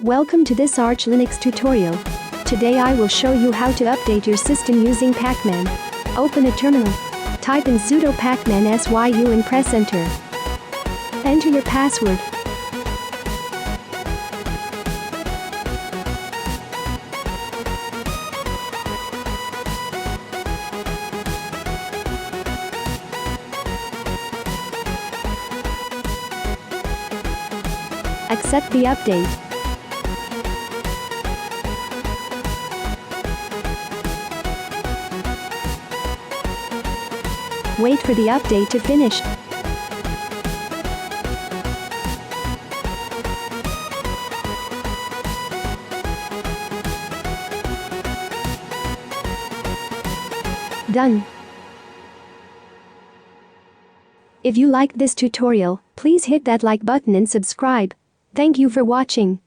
Welcome to this Arch Linux tutorial. Today I will show you how to update your system using Pacman. Open a terminal. Type in sudo pacman syu and press enter. Enter your password. Accept the update. Wait for the update to finish. Done. If you liked this tutorial, please hit that like button and subscribe. Thank you for watching.